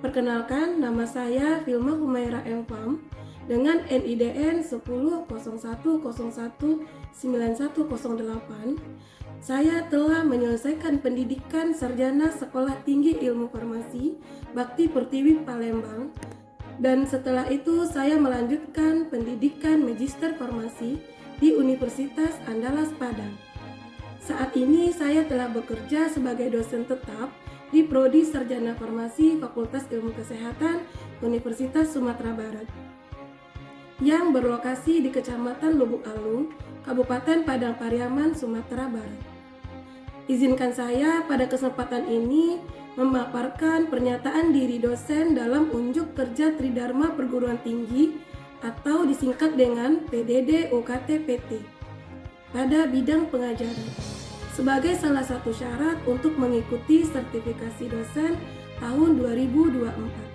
Perkenalkan, nama saya Filma Humaira M. Pham dengan NIDN 10.01.01.9108. Saya telah menyelesaikan pendidikan sarjana Sekolah Tinggi Ilmu Farmasi Bakti Pertiwi Palembang, dan setelah itu saya melanjutkan pendidikan Magister Farmasi di Universitas Andalas Padang. Saat ini saya telah bekerja sebagai dosen tetap di Prodi Sarjana Farmasi Fakultas Ilmu Kesehatan Universitas Sumatera Barat yang berlokasi di Kecamatan Lubuk Alung, Kabupaten Padang Pariaman, Sumatera Barat. Izinkan saya pada kesempatan ini memaparkan pernyataan diri dosen dalam unjuk kerja Tridharma Perguruan Tinggi atau disingkat dengan PDD UKT PT pada bidang pengajaran sebagai salah satu syarat untuk mengikuti sertifikasi dosen tahun 2024.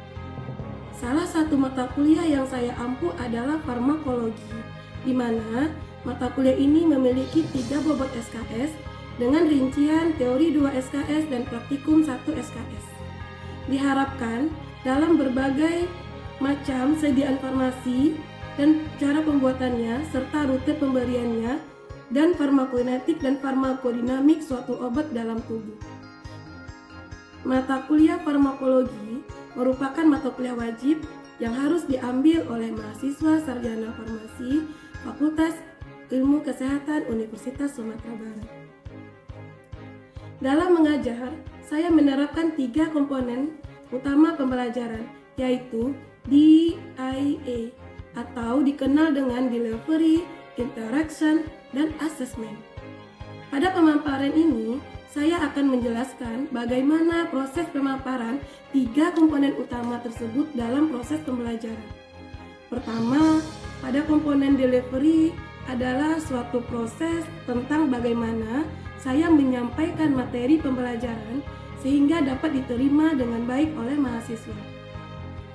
Salah satu mata kuliah yang saya ampu adalah farmakologi, di mana mata kuliah ini memiliki 3 bobot SKS dengan rincian teori 2 SKS dan praktikum 1 SKS. Diharapkan dalam berbagai macam sediaan farmasi dan cara pembuatannya serta rute pemberiannya dan farmakokinetik dan farmakodinamik suatu obat dalam tubuh. Mata kuliah farmakologi merupakan mata kuliah wajib yang harus diambil oleh mahasiswa sarjana farmasi Fakultas Ilmu Kesehatan Universitas Sumatera Barat. Dalam mengajar, saya menerapkan 3 komponen utama pembelajaran, yaitu DIA atau dikenal dengan Delivery, Interaction, dan Assessment. Pada pemaparan ini, saya akan menjelaskan bagaimana proses pemaparan 3 komponen utama tersebut dalam proses pembelajaran. Pertama, pada komponen delivery adalah suatu proses tentang bagaimana saya menyampaikan materi pembelajaran sehingga dapat diterima dengan baik oleh mahasiswa.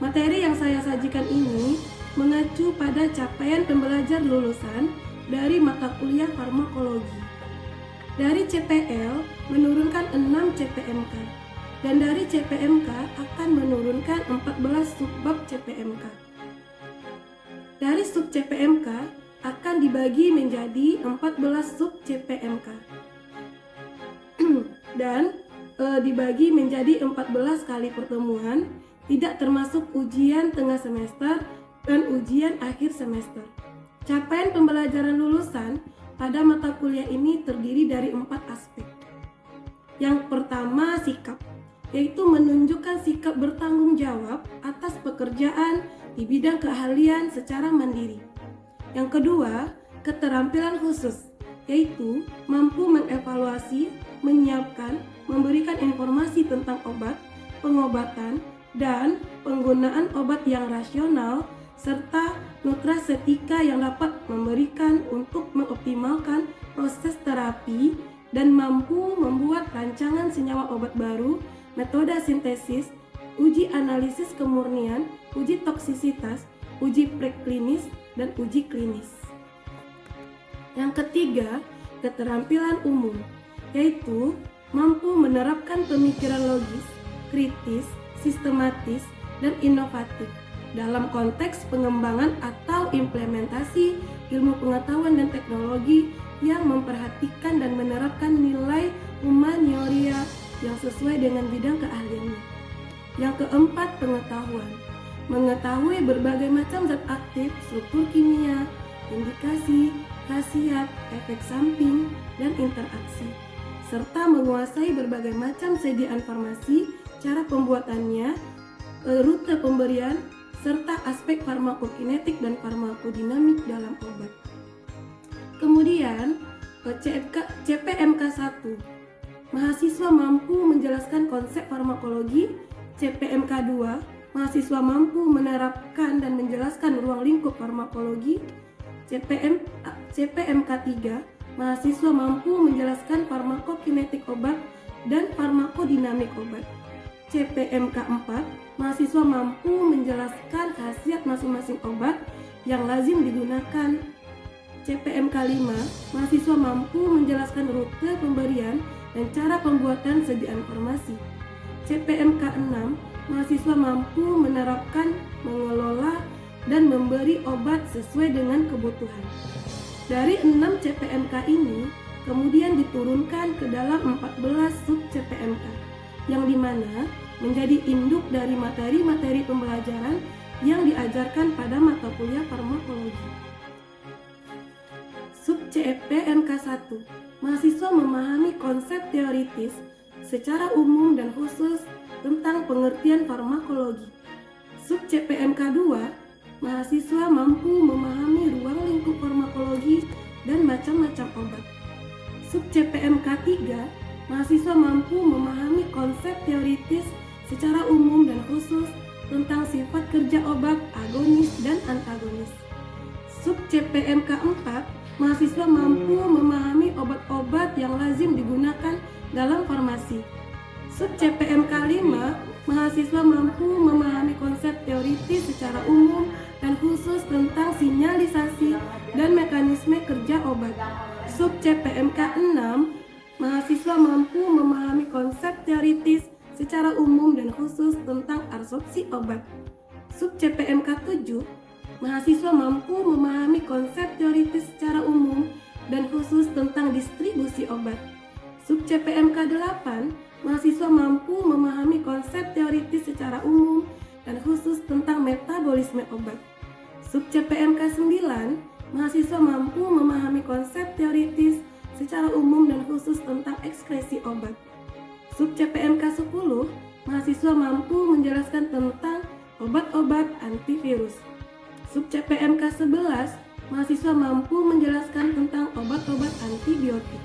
Materi yang saya sajikan ini mengacu pada capaian pembelajar lulusan dari mata kuliah farmakologi. Dari CPL menurunkan 6 CPMK, dan dari CPMK akan menurunkan 14 subbab CPMK. Dari sub CPMK akan dibagi menjadi 14 sub CPMK dan dibagi menjadi 14 kali pertemuan, tidak termasuk ujian tengah semester dan ujian akhir semester. Capaian pembelajaran lulusan pada mata kuliah ini terdiri dari 4 aspek. Yang pertama, sikap, yaitu menunjukkan sikap bertanggung jawab atas pekerjaan di bidang keahlian secara mandiri. Yang kedua, keterampilan khusus, yaitu mampu mengevaluasi, menyiapkan, memberikan informasi tentang obat, pengobatan, dan penggunaan obat yang rasional, serta nutrasetika yang dapat memberikan untuk mengoptimalkan proses terapi dan mampu membuat rancangan senyawa obat baru, metode sintesis, uji analisis kemurnian, uji toksisitas, uji preklinis, dan uji klinis. Yang ketiga, keterampilan umum, yaitu mampu menerapkan pemikiran logis, kritis, sistematis, dan inovatif dalam konteks pengembangan atau implementasi ilmu pengetahuan dan teknologi yang memperhatikan dan menerapkan nilai humaniora yang sesuai dengan bidang keahliannya. Yang keempat, pengetahuan. Mengetahui berbagai macam zat aktif, struktur kimia, indikasi, khasiat, efek samping, dan interaksi, serta menguasai berbagai macam sediaan farmasi, cara pembuatannya, rute pemberian, serta aspek farmakokinetik dan farmakodinamik dalam obat. Kemudian, CPMK 1. Mahasiswa mampu menjelaskan konsep farmakologi. CPMK 2. Mahasiswa mampu menerapkan dan menjelaskan ruang lingkup farmakologi. CPMK 3. Mahasiswa mampu menjelaskan farmakokinetik obat dan farmakodinamik obat. CPMK 4. Mahasiswa mampu menjelaskan khasiat masing-masing obat yang lazim digunakan. CPMK 5. Mahasiswa mampu menjelaskan rute pemberian dan cara pembuatan sediaan farmasi. CPMK 6. mahasiswa mampu menerapkan, mengelola, dan memberi obat sesuai dengan kebutuhan. Dari 6 CPMK ini, kemudian diturunkan ke dalam 14 sub CPMK, yang dimana menjadi induk dari materi-materi pembelajaran yang diajarkan pada mata kuliah farmakologi. Sub CPMK 1, mahasiswa memahami konsep teoritis secara umum dan khusus tentang pengertian farmakologi. Sub CPMK 2, mahasiswa mampu memahami ruang lingkup farmakologi dan macam-macam obat. Sub CPMK 3, mahasiswa mampu memahami konsep teoritis secara umum dan khusus tentang sifat kerja obat agonis dan antagonis. Sub CPMK 4, mahasiswa mampu memahami obat-obat yang lazim digunakan dalam farmasi. Sub CPMK 5, mahasiswa mampu memahami konsep teoritis secara umum dan khusus tentang sinyalisasi dan mekanisme kerja obat. Sub CPMK 6, mahasiswa mampu memahami konsep teoritis secara umum dan khusus tentang absorpsi obat. Sub CPMK 7, mahasiswa mampu memahami konsep teoritis secara umum dan khusus tentang distribusi obat. Sub CPMK 8, mahasiswa mampu memahami konsep teoritis secara umum dan khusus tentang metabolisme obat. Sub CPMK 9, mahasiswa mampu memahami konsep teoritis secara umum dan khusus tentang ekskresi obat. Sub CPMK 10, mahasiswa mampu menjelaskan tentang obat-obat antivirus. Sub CPMK 11, mahasiswa mampu menjelaskan tentang obat-obat antibiotik.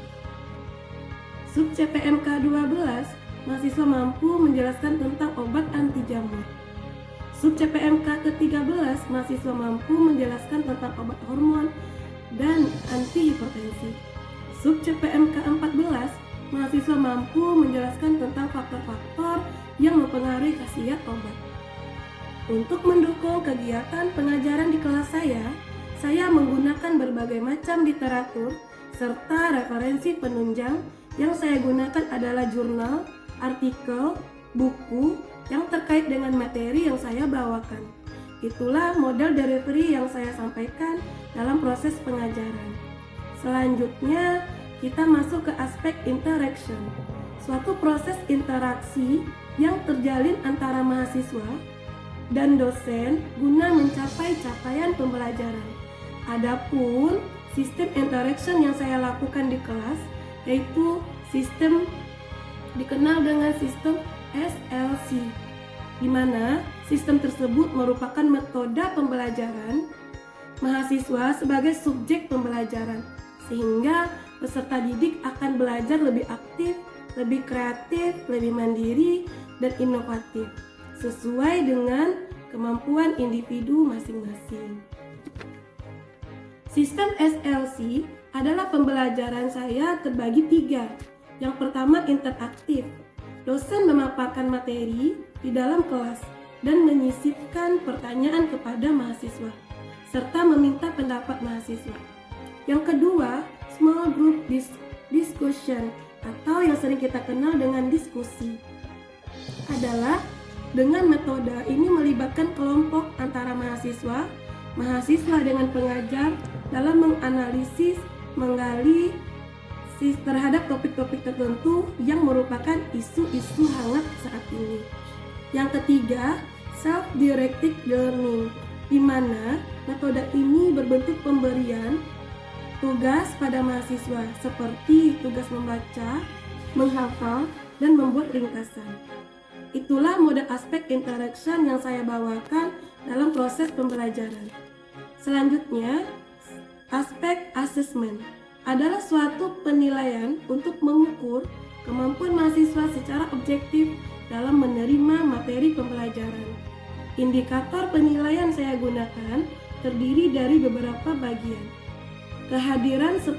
Sub CPMK 12, mahasiswa mampu menjelaskan tentang obat anti jamur. Sub CPMK ke-13, mahasiswa mampu menjelaskan tentang obat hormon dan anti hipertensi. Sub CPMK 14, mahasiswa mampu menjelaskan tentang faktor-faktor yang mempengaruhi khasiat obat. Untuk mendukung kegiatan pengajaran di kelas saya menggunakan berbagai macam literatur serta referensi penunjang. Yang saya gunakan adalah jurnal, artikel, buku yang terkait dengan materi yang saya bawakan. Itulah model delivery yang saya sampaikan dalam proses pengajaran. Selanjutnya, kita masuk ke aspek interaction, suatu proses interaksi yang terjalin antara mahasiswa dan dosen guna mencapai capaian pembelajaran. Adapun sistem interaction yang saya lakukan di kelas yaitu sistem dikenal dengan sistem SLC, di mana sistem tersebut merupakan metode pembelajaran mahasiswa sebagai subjek pembelajaran, sehingga peserta didik akan belajar lebih aktif, lebih kreatif, lebih mandiri, dan inovatif sesuai dengan kemampuan individu masing-masing. Sistem SLC adalah pembelajaran saya terbagi 3. Yang pertama, interaktif. Dosen memaparkan materi di dalam kelas dan menyisipkan pertanyaan kepada mahasiswa serta meminta pendapat mahasiswa. Yang kedua, small group discussion atau yang sering kita kenal dengan diskusi. Adalah dengan metode ini melibatkan kelompok antara mahasiswa dengan pengajar dalam menganalisis, menggali terhadap topik-topik tertentu yang merupakan isu-isu hangat saat ini. Yang ketiga, self-directed learning, di mana metode ini berbentuk pemberian tugas pada mahasiswa seperti tugas membaca, menghafal, dan membuat ringkasan. Itulah mode aspek interaction yang saya bawakan dalam proses pembelajaran. Selanjutnya, aspek assessment adalah suatu penilaian untuk mengukur kemampuan mahasiswa secara objektif dalam menerima materi pembelajaran. Indikator penilaian saya gunakan terdiri dari beberapa bagian. Kehadiran 10%,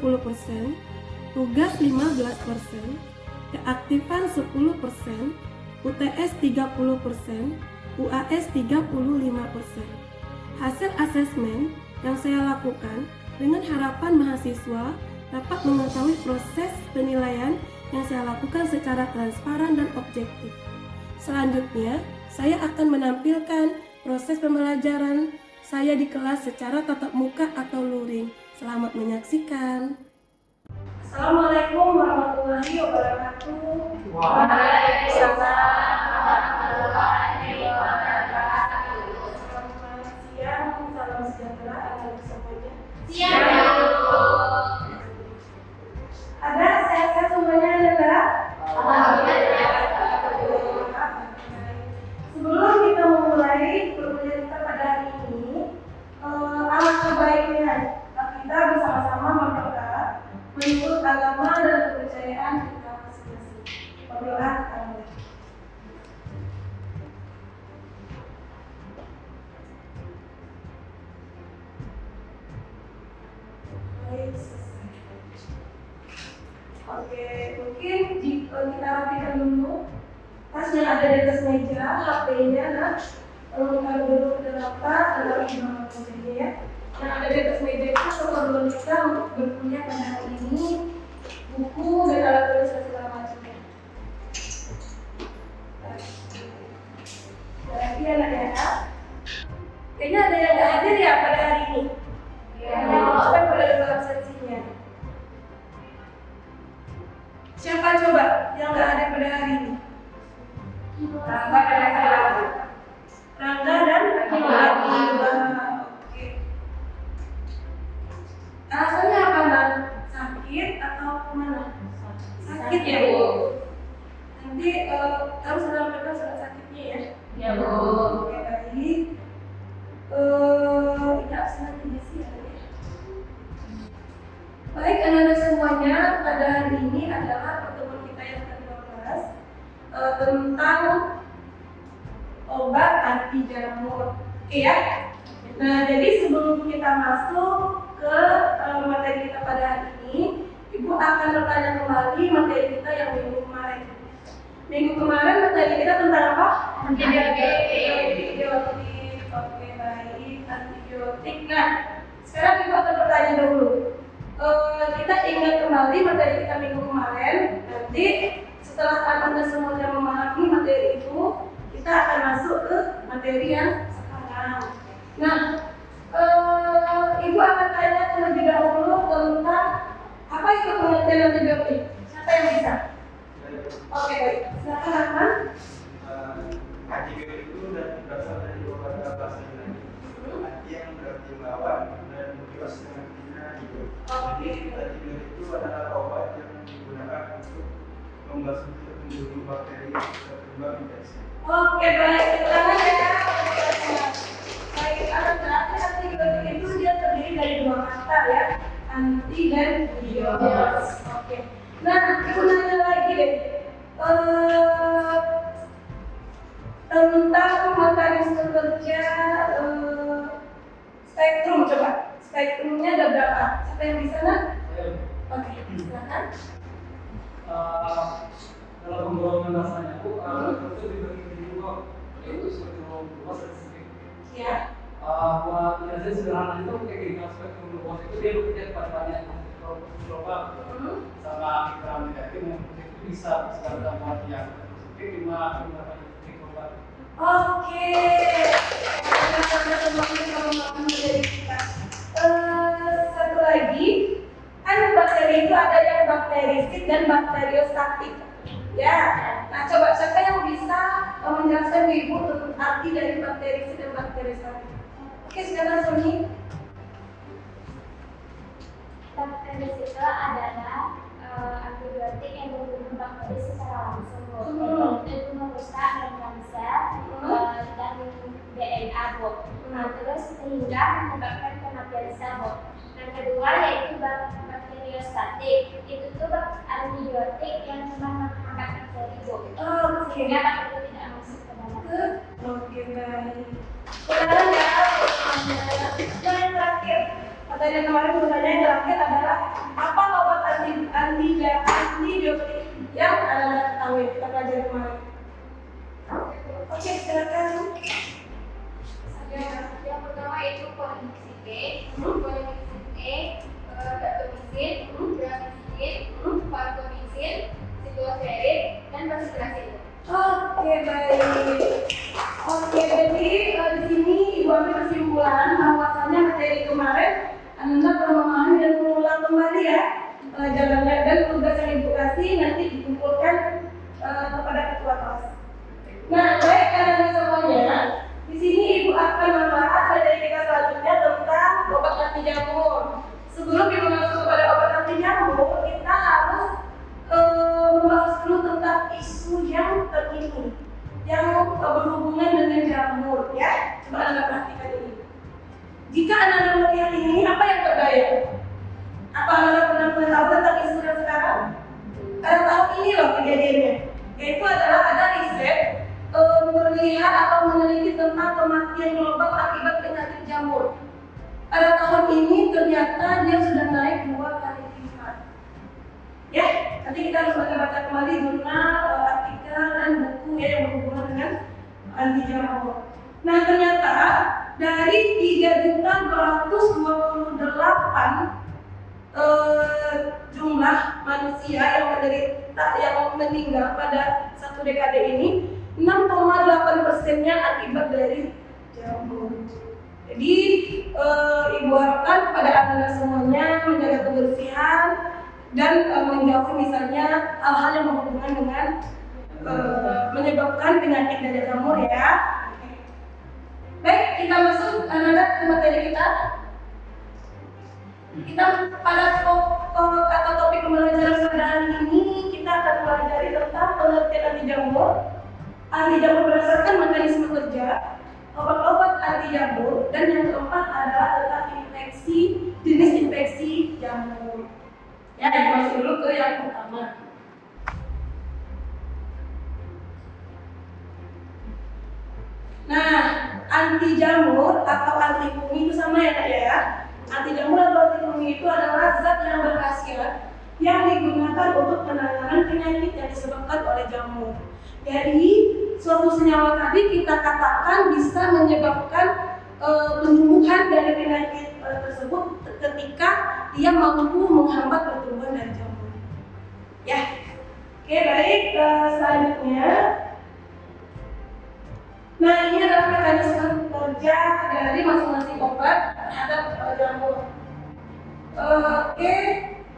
tugas 15%, keaktifan 10%, UTS 30%, UAS 35%. Hasil asesmen yang saya lakukan dengan harapan mahasiswa dapat mengetahui proses penilaian yang saya lakukan secara transparan dan objektif. Selanjutnya, saya akan menampilkan proses pembelajaran saya di kelas secara tatap muka atau luring. Selamat menyaksikan. Assalamualaikum warahmatullahi wabarakatuh. Waalaikumsalam warahmatullahi wabarakatuh. Selamat siang, salam sejahtera anak semuanya. Siang, Bu. Ada sehat-sehat semuanya, ada? Sebelum kita memulai perkuliahan kita pada hari ini, alangkah baiknya kita bersama-sama berdoa menurut agama dan kepercayaan kita masing-masing. Berdoa kita mulai. Baik, selesai. Oke, mungkin jika kita rapikan dulu tas yang ada di atas meja, HP-nya, nah, kalau dulu ke laptop, ada di bawah mejanya ya. Yang ada di atas meja itu keperluan kita untuk berkuliah pada hari ini, buku dan alat tulis dan segala macamnya. Berarti anak-anak, kayaknya ada yang nggak hadir ya pada hari ini. Siapa yang boleh dalam absensinya? Siapa coba yang nggak hadir pada hari ini? Rangga dan Akila. Oke. Alasannya apa, Mbak? Sakit atau kemana? Sakit ya, Bu. Nanti harus menampilkan surat sakitnya ya. Ya, Bu. Oke, baik. Ini absen nanti di sini ya. Baik, anak-anak semuanya, pada hari ini adalah pertemuan kita yang ke-12 tentang obat anti jamur. Oke ya. Nah, jadi sebelum kita masuk ke materi kita pada hari ini, Ibu akan bertanya kembali materi kita yang minggu kemarin. Minggu kemarin materi kita tentang apa? Antibiotik. Oke, baik. Antibiotik. Nah, sekarang Ibu akan bertanya dulu. Kita ingat kembali materi kita minggu kemarin. Nanti setelah Anda semuanya memahami materi itu, kita akan masuk ke materi yang sekarang. Nah, Ibu akan tanya terlebih dahulu tentang apa itu pengertian antibiotik. Siapa yang bisa? Oke, baik. Silakan Rahman. Antibiotik itu berasal dari kata bahasa Yunani. Anti yang berarti melawan dan bios yang artinya hidup. Jadi antibiotik itu adalah obat yang digunakan untuk membasmi membunuh bakteri yang berkembang infeksi. Oke, baik. Tangan ya. Baik, anak-anak, antibiotik itu dia terdiri dari dua kata ya, anti dan bios. Oke. Nah, Ibu nanya lagi deh. Tentang mekanisme kerja spektrum, coba. Spektrumnya ada berapa? Siapa yang bisa, nak? Oke, silakan. Dalam pembahasan dasarnya itu dibagi menjadi dua, yaitu spektrum luas dan spesifik. Ya. Buat penjelasan sederhana itu kegiatan spektrum luas itu dia bekerja pada banyak global sama mikro negatif yang itu bisa dalam buat yang spesifik lima global. Oke. Satu lagi, kan bakteri itu ada yang bakterisid dan bakteriostatik. Ya. Nah, coba siapa yang bisa menjelaskan Ibu tentang arti dari bakterisid dan bakteriostatik? Oke, silakan Sony. Bakterisid itu adalah antibiotik yang membunuh bakteri secara langsung. Itu merusak membrana sel dan DNA, Bu. Terus sehingga menyebabkan kematian sel, Bu. Yang kedua yaitu bakteriostatik. Itu tuh antibiotik yang cuma menghambat bakteri, Bu. Sehingga bakteri tidak masuk ke dalam. Oke, baik. Sekarang ya, yang terakhir. Pertanyaan kemarin pertanyaan yang terakhir adalah apa obat antibiotik yang Anda ketahui kita pelajari kemarin? Oke, silakan. Yang pertama itu polimisin, daptomycin, gramisin, vancomycin, cyclosporin, dan basilasin. Oke, baik. Anda perlu memahami dan mengulang kembali ya pelajarannya, dan tugas yang Ibu kasih nanti dikumpulkan kepada ketua kelas. Nah, baik anak-anak semuanya, di sini Ibu akan membahas materi kita selanjutnya tentang obat anti jamur. Sebelum Ibu masuk kepada obat anti jamur, kita harus membahas dulu tentang isu yang terkini yang berhubungan dengan jamur ya. Coba Anda perhatikan ini. Jika Anda melihat ini, apa yang terbayang? Apa Anda pernah tahu tentang isu yang sekarang? Anda tahu ini loh kejadiannya, yaitu adalah ada riset melihat atau meneliti tentang kematian global akibat penyakit jamur. Pada tahun ini ternyata dia sudah naik 2 kali lipat. Ya, nanti kita harus baca-baca kembali jurnal, artikel dan buku yang berhubungan dengan anti jamur. Nah, ternyata dari 3.228 jumlah manusia yang meninggal pada satu dekade ini, 6,8%-nya akibat dari jamur. Jadi Ibu harapkan kepada anak-anak semuanya menjaga kebersihan dan menjauhi misalnya hal-hal yang berhubungan dengan menyebabkan penyakit dari jamur ya. Baik, kita masuk anak-anak ke materi kita. Kita pada topik pembelajaran pada hari ini kita akan mempelajari tentang pengertian anti jamur. Anti jamur berdasarkan mekanisme kerja, obat-obat anti jamur, dan yang keempat adalah tentang jenis infeksi jamur. Ya, masuk dulu ke yang pertama. Nah, anti jamur atau anti fungi itu sama ya Kak ya. Anti jamur atau anti fungi itu adalah zat yang berkhasiat yang digunakan untuk penanganan penyakit yang disebabkan oleh jamur. Jadi, suatu senyawa tadi kita katakan bisa menyebabkan penyembuhan dari penyakit tersebut ketika dia mampu menghambat pertumbuhan dari jamur. Ya, oke baik. Selanjutnya, nah ini adalah mekanisme kerja dari masing-masing obat terhadap jamur. Oke,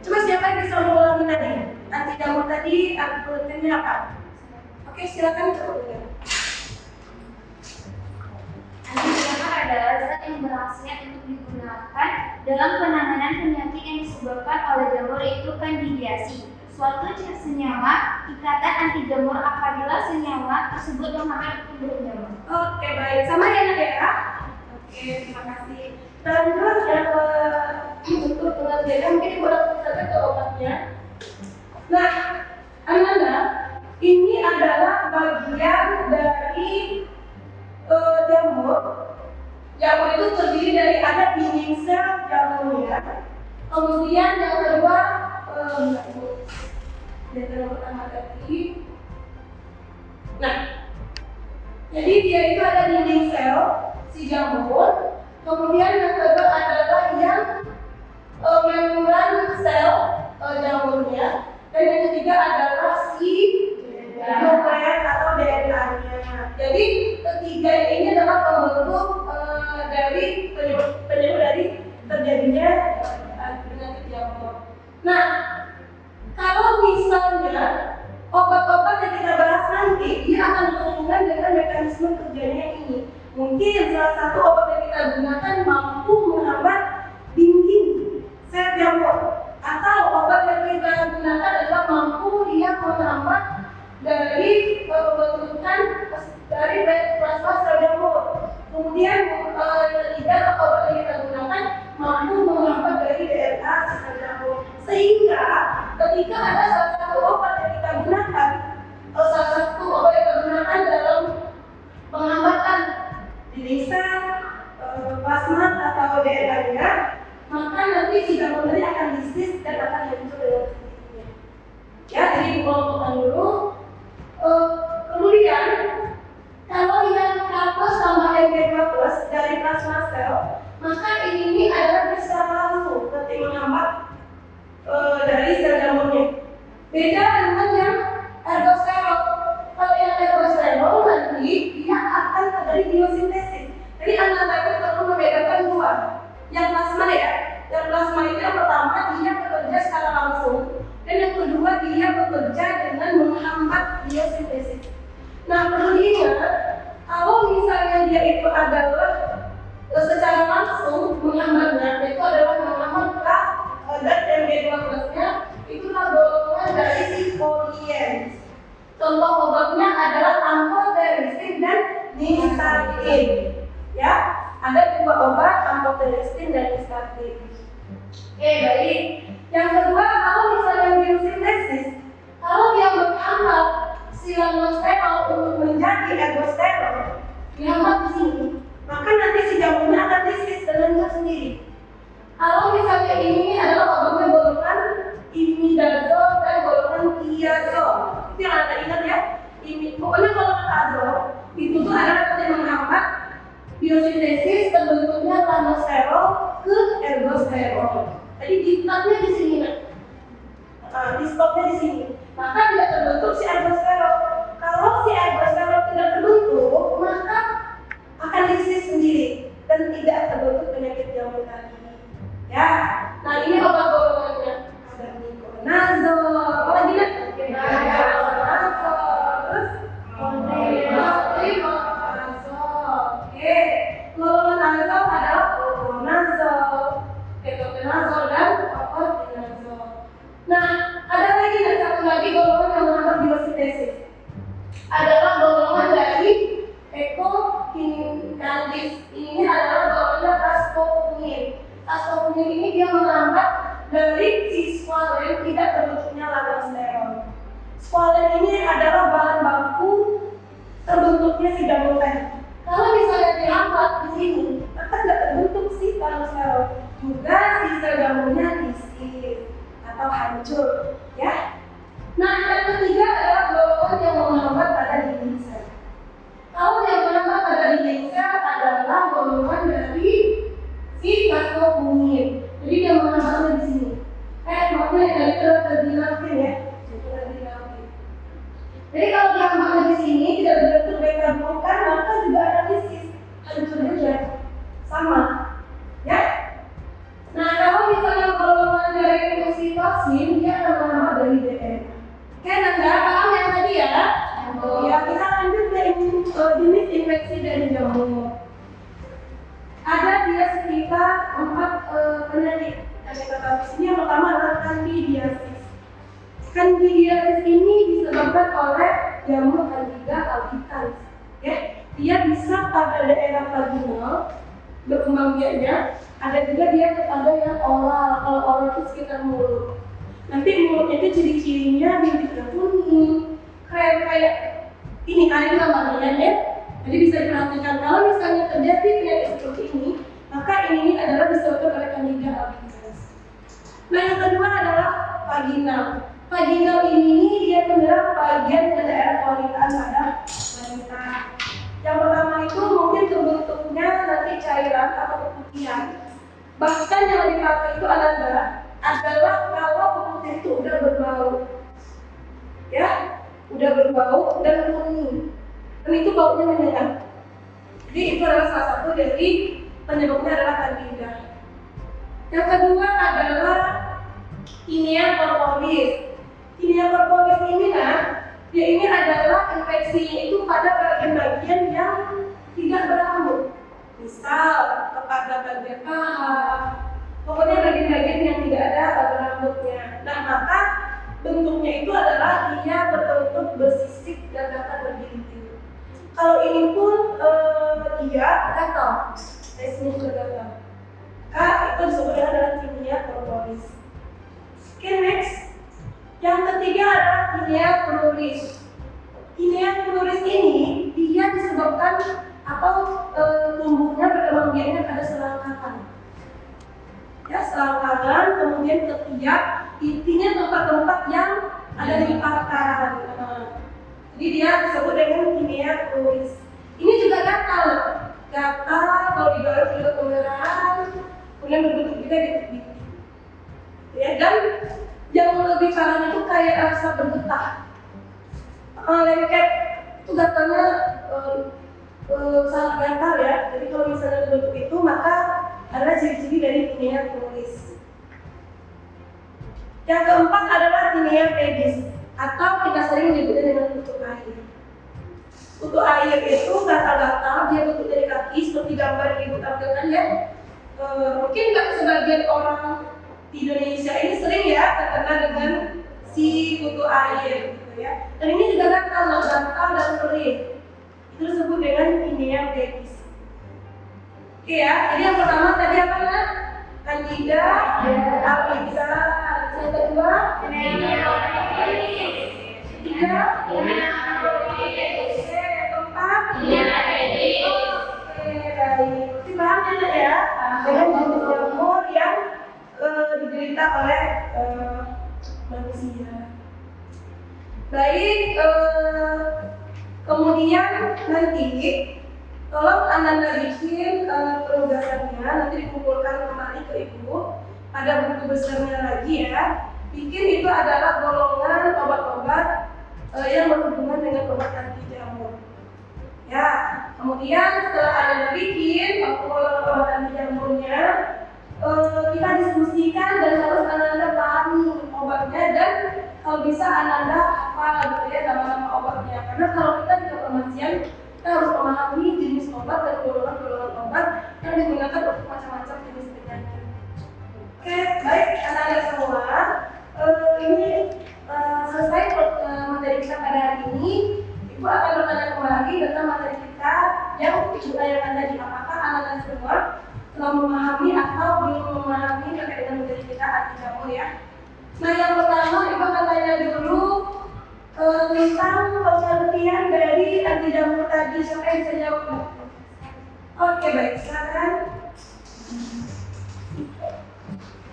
coba siapa yang bisa mengulangi tadi? Anti jamur tadi pengertiannya apa? Oke, silakan coba. Anti jamur adalah zat yang berkhasiat untuk digunakan dalam penanganan penyakit yang disebabkan oleh jamur, yaitu kandidiasi. Suatu senyawa ikatan anti jamur apabila senyawa tersebut menghambat pertumbuhan jamur. Oke baik, sama ya Nak ya. Oke, terima kasih. Lanjut yang untuk pengertiannya mungkin Ibu langsung saja ke obatnya. Nah, anak-anak, ini adalah bagian dari jamur. Jamur itu terdiri dari ada dinding sel jamurnya. Kemudian yang kedua, yang pertama tadi. Nah, jadi dia itu ada dinding sel si jamur. Kemudian yang kedua adalah yang membran sel jamurnya. Dan yang ketiga adalah si nukleat atau DNA-nya. Jadi ketiga ini adalah pembentuk dari penyebab dari terjadinya penyakit jamur. Nah, kalau misalnya obat-obat yang kita bahas nanti, dia akan berhubungan dengan mekanisme kerjanya ini. Mungkin salah satu obat yang kita gunakan mampu menghambat dinding sel jamur, atau obat yang kita gunakan adalah mampu dia menghambat dari pembentukan dari plasma sel jamur. Kemudian yang ketiga, obat yang kita gunakan mampu menghambat dari DNA sel jamur. Sehingga ketika ada salah satu obat yang kita gunakan, atau salah satu obat yang kita gunakan dalam penghambatan dinding sel, plasma atau DNA-nya, maka nanti si jamur tadi akan disis dan akan hancur dengan sendirinya. Ya, jadi dikelompokkan dulu. Kemudian kalau yang K+ tambah Mg2+ dari plasma sel, maka ini adalah bisa langsung nanti menghambat dari sel jamurnya. Beda dengan yang ergosterol. Kalau yang ergosterol nanti dia akan terjadi biosintesis. Jadi anak-anak itu perlu membedakan dua. Yang plasma ya, bekerja secara langsung, dan yang kedua dia bekerja dengan menghambat biosintesis. Nah, perlu diingat kalau misalnya dia itu adalah secara langsung menghambatnya, itu adalah menghambat zat yang B12-nya itulah golongan dari si polien. Contoh obatnya adalah amphotericin dan nystatin. Ya, ada dua obat, amphotericin dan nystatin. Oke, baik. Yang kedua, kalau misalnya biosintesis, kalau dia menghambat si lamosterol untuk menjadi ergosterol, dihambat di sini, maka nanti si jamunya akan disis dengan sendiri. Kalau misalnya ini adalah obatnya golongan imidazol dan golongan thiazol, itu yang Anda ingat ya. Pokoknya golongan azol itu tuh adalah nanti menghambat biosintesis terbentuknya lamosterol ke ergosterol. Jadi di stopnya di sini, di stopnya di sini. Maka tidak terbentuk si ergosterol. Kalau si ergosterol tidak terbentuk, maka akan disis sendiri dan tidak terbentuk penyakit jamur tadi. Ya, nah ini obat golongannya ada niconazol, apa lagi nih? Niconazol, terus fluconazol. Oke, golongan azol adalah fluconazol, ketoconazol dan oportinazol. Nah, ada lagi nih satu lagi golongan yang menghambat biosintesis. Adalah golongan dari ecocandis. Ini adalah golongan tascopunin. Tascopunin ini dia menghambat dari si squalene tidak terbentuknya lamosterol. Squalene ini adalah bahan baku terbentuknya si jamur teh. Kalau misalnya dihambat di sini, maka tidak terbentuk si lamosterol. Juga si sel jamurnya disis atau hancur, ya. Nah, yang ketiga adalah golongan yang menghambat pada dinding sel. Kalau yang menghambat pada dinding sel adalah golongan dari si tascopunin. Jadi dia menghambatnya di sini. Makanya dari terdilatin ya. Jadi kalau dihambatnya di sini tidak terbentuk beta glukan, maka juga ada disis, hancur juga, sama, ya. Nah, kalau misalnya golongan dari oksitosin, dia akan menghambat dari DNA. Oke, Nanda, paham yang tadi ya? Ya, kita lanjut ke jenis infeksi dari jamur. Ada dia sekitar 4 penyakit yang kita tahu. Ini yang pertama adalah candidiasis. Candidiasis ini disebabkan oleh jamur Candida albicans. Ya, dia bisa pada daerah vaginal berkembang biaknya. Ada juga dia ada yang oral. Kalau oral itu sekitar mulut. Nanti mulutnya itu ciri-cirinya bibirnya kuning, kayak ini ada gambarnya ya. Jadi bisa diperhatikan kalau misalnya terjadi penyakit seperti ini, maka ini adalah disebabkan oleh Candida albicans. Nah, yang kedua adalah vaginal. Vaginal ini dia menyerang bagian ke daerah kewanitaan pada wanita. Yang pertama itu mungkin terbentuknya nanti cairan atau keputihan. Bahkan yang dipakai itu adalah kalau putih itu udah berbau, ya, udah berbau dan kuning, dan itu baunya menyengat. Jadi itu adalah salah satu dari penyebabnya adalah Candida. Yang kedua adalah Tinea corporis. Tinea corporis ini dia ini adalah infeksinya itu pada bagian-bagian yang tidak berambut. Misal kepada bagian paha, pokoknya bagian-bagian yang tidak ada rambutnya. Nah, maka bentuknya itu adalah dia berbentuk bersisik dan dapat berginting. Kalau ini pun dia gatal, sini juga gatal. Itu disebutnya adalah Tinea corporis. Oke, next. Yang ketiga adalah Tinea pluris. Tinea pluris ini dia disebabkan atau tumbuhnya berkembang biaknya pada selangkangan. Ya, selangkangan, kemudian ketiak, intinya tempat-tempat yang ada di patahan. Jadi dia disebut dengan Tinea pluris. Ini juga gatal, kalau digaruk juga kemerahan, kemudian berbentuk juga di ya, dan yang lebih parahnya itu kayak rasa bergetah, lengket, itu gatalnya sangat gatal ya. Jadi kalau misalnya terbentuk itu, maka adalah ciri-ciri dari Tinea pluris. Yang keempat adalah tinea pedis atau kita sering menyebutnya dengan kutu air. Kutu air itu gatal-gatal, dia bentuk dari kaki seperti gambar yang ibu tampilkan ya. Mungkin sebagian orang di Indonesia ini sering ya terkena dengan si kutu air gitu ya. Dan ini juga gatal dan kering. Itu disebut dengan tinea pedis. Oke ya, jadi yang pertama tadi apa nak? Candida albicans. Yang kedua, ketiga, yang keempat, oke baik. Masih paham ya dengan jenis jamur yang diderita oleh manusia. Baik, kemudian nanti tolong Ananda bikin penugasannya, nanti dikumpulkan kembali ke ibu ada buku besarnya lagi ya. Bikin itu adalah golongan obat-obat yang berhubungan dengan obat anti jamur. Ya, kemudian setelah Ananda bikin golongan obat anti jamurnya, kita diskusikan dan harus Ananda pahami obatnya dan kalau bisa Ananda hafal gitu ya nama-nama obatnya. Karena kalau kita di kefarmasian kita harus memahami jenis obat dan golongan-golongan obat yang digunakan untuk macam-macam jenis penyakit. Oke, baik anak-anak semua, ini selesai materi kita pada hari ini. Ibu akan bertanya kembali tentang materi kita yang ibu tanyakan tadi. Apakah anak-anak semua telah memahami atau belum memahami terkait dengan materi kita anti jamur ya? Nah, yang pertama ibu akan tanya dulu tentang pengertian dari anti jamur tadi. Siapa yang bisa jawab? Oke, baik, silakan.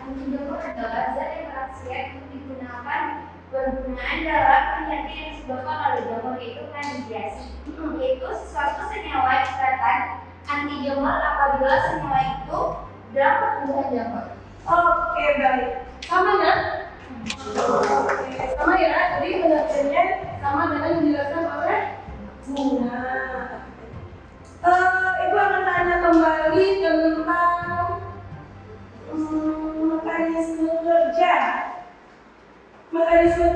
Anti jamur adalah zat yang berkhasiat untuk digunakan bergunaan dalam penyakit yang disebabkan oleh jamur, yaitu kandidiasi, yaitu sesuatu senyawa ikatan anti jamur apabila senyawa itu dalam pertumbuhan jamur. Oke, baik. Sama ya? Oke, sama ya. Jadi pengertiannya sama dengan yang dijelaskan oleh Bunda. Ibu akan tanya kembali tentang mekanisme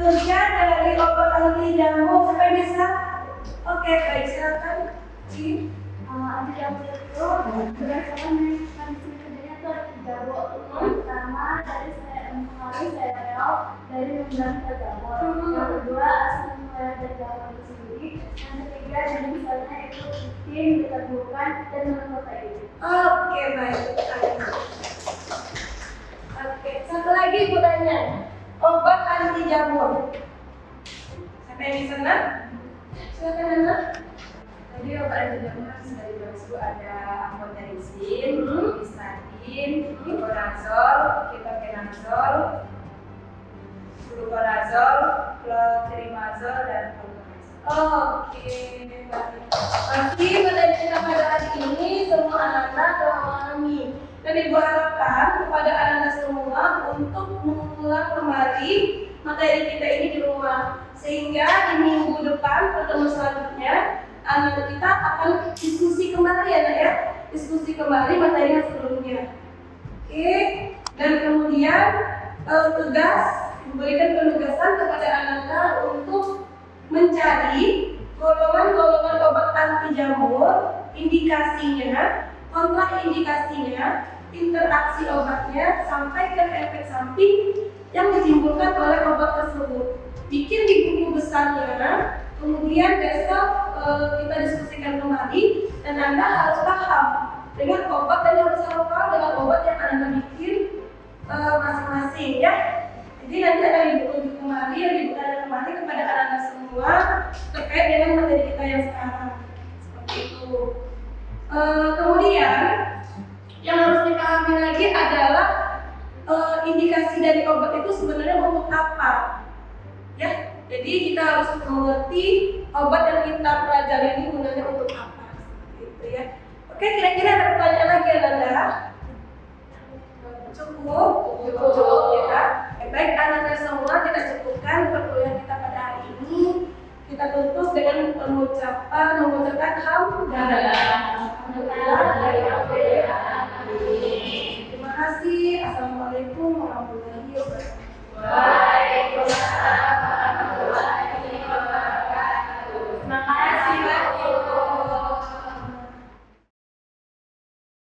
kerja dari obat anti jamur. Sampai bisa? Oke, baik, silakan. Anti jamur itu berdasarkan mekanisme kerjanya itu ada 3 bu. Pertama dari mempengaruhi sel dari membran sel jamur. Yang kedua asam mempengaruhi sel jamur itu sendiri. Yang ketiga jenis selnya itu rutin ditemukan dan memprotein. Oke, baik. Oke, satu lagi ibu tanya. Obat anti jamur. Siapa yang bisa nak? Silakan anak. Jadi obat anti jamur sudah dibahas Bu, ada amphotericin, nystatin, ibuprofen, ketoconazole, fluconazole, clotrimazole, dan fluconazole. Oke, baik. Pasti materi kita pada hari ini semua anak-anak telah memahami. Dan ibu harapkan kepada anak-anak semua untuk mengulang kembali materi kita ini di rumah, sehingga di minggu depan pertemuan selanjutnya anak kita akan diskusi kembali ya, diskusi kembali materi yang sebelumnya. Oke, dan kemudian memberikan penugasan kepada anak-anak untuk mencari golongan-golongan obat anti jamur, indikasinya, kontraindikasinya, interaksi obatnya, sampai ke efek samping yang ditimbulkan oleh obat tersebut. Bikin di buku besarnya, kemudian besok kita diskusikan kembali dan Anda harus paham dengan obat dan harus hafal dengan obat yang Anda bikin masing-masing ya. Jadi nanti akan dibutuhkan kembali dan dibutuhkan kembali kepada anak-anak semua terkait dengan materi kita yang sekarang. Seperti itu. Kemudian yang harus dipahami lagi adalah indikasi dari obat itu sebenarnya untuk apa, ya. Jadi kita harus mengerti obat yang kita pelajari ini gunanya untuk apa, gitu ya. Oke, kira-kira ada pertanyaan lagi Ananda? Cukup ya. Baik anak-anak semua, kita cukupkan perkuliahan kita pada hari ini. Kita tutup dengan mengucapkan hamdalah. Terima kasih. Assalamualaikum warahmatullahi wabarakatuh. Waalaikumsalam.